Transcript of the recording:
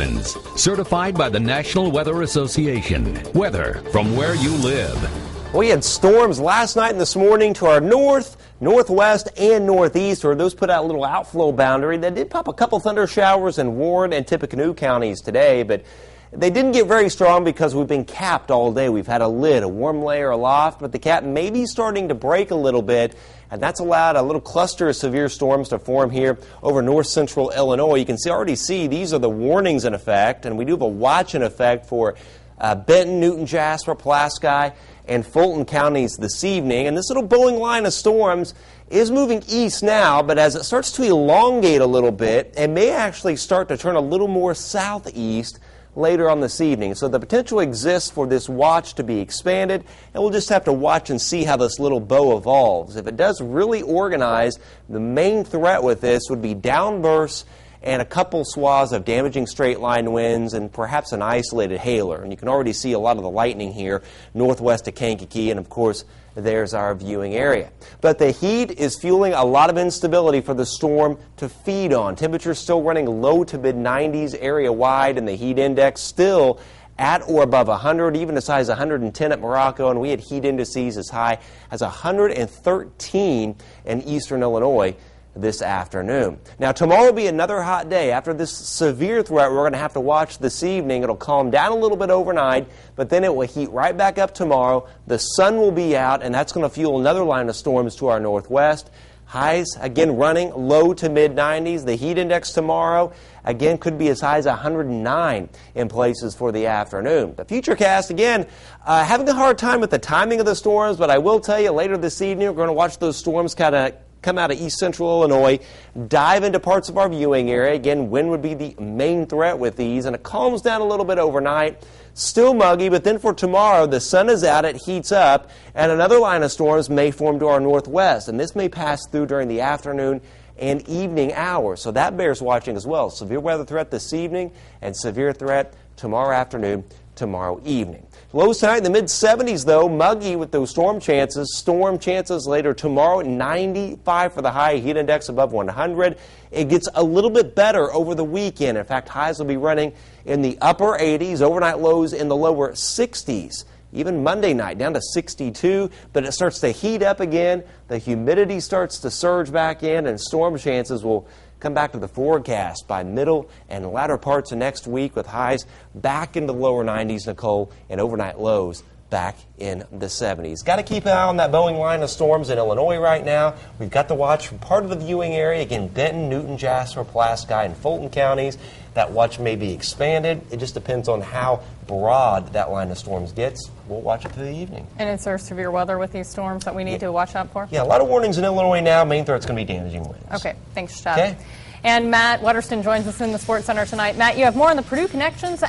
happens. Certified by the National Weather Association. Weather from where you live. We had storms last night and this morning to our north, northwest, and northeast, where those put out a little outflow boundary. That did pop a couple thunder showers in Warren and Tippecanoe counties today, but they didn't get very strong because we've been capped all day. We've had a lid, a warm layer aloft, but the cap may be starting to break a little bit, and that's allowed a little cluster of severe storms to form here over north central Illinois. You can already see these are the warnings in effect, and we do have a watch in effect for Benton, Newton, Jasper, Pulaski, and Fulton counties this evening. And this little Boeing line of storms is moving east now, but as it starts to elongate a little bit, it may actually start to turn a little more southeast later on this evening. So the potential exists for this watch to be expanded, and we'll just have to watch and see how this little bow evolves. If it does really organize, the main threat with this would be downbursts and a couple swaths of damaging straight line winds and perhaps an isolated hailer. And you can already see a lot of the lightning here northwest of Kankakee, and of course there's our viewing area. But the heat is fueling a lot of instability for the storm to feed on. Temperatures still running low to mid 90s area wide, and the heat index still at or above 100, even as high as 110 at Morocco, and we had heat indices as high as 113 in eastern Illinois this afternoon. Now, tomorrow will be another hot day. After this severe threat we're going to have to watch this evening, it'll calm down a little bit overnight, but then it will heat right back up tomorrow. The sun will be out, and that's going to fuel another line of storms to our northwest. Highs, again, running low to mid 90s. The heat index tomorrow, again, could be as high as 109 in places for the afternoon. The Futurecast, again, having a hard time with the timing of the storms, but I will tell you later this evening we're going to watch those storms kind of come out of east central Illinois, dive into parts of our viewing area. Again, wind would be the main threat with these, and it calms down a little bit overnight. Still muggy, but then for tomorrow, the sun is out, it heats up, and another line of storms may form to our northwest, and this may pass through during the afternoon and evening hours, so that bears watching as well. Severe weather threat this evening and severe threat tomorrow afternoon, tomorrow evening. Lows tonight in the mid-70s, though, muggy with those storm chances. Storm chances later tomorrow, 95 for the high, heat index above 100. It gets a little bit better over the weekend. In fact, highs will be running in the upper 80s, overnight lows in the lower 60s. Even Monday night down to 62, but it starts to heat up again. The humidity starts to surge back in, and storm chances will come back to the forecast by middle and latter parts of next week, with highs back into the lower 90s, Nicole, and overnight lows back in the 70s. Got to keep an eye on that Boeing line of storms in Illinois right now. We've got to watch from part of the viewing area. Again, Benton, Newton, Jasper, Pulaski, and Fulton counties. That watch may be expanded. It just depends on how broad that line of storms gets. We'll watch it through the evening. And is there severe weather with these storms that we need to watch out for? Yeah, a lot of warnings in Illinois now. Main threat's going to be damaging winds. Okay, thanks, Chad. Okay. And Matt Wetterston joins us in the Sports Center tonight. Matt, you have more on the Purdue Connections.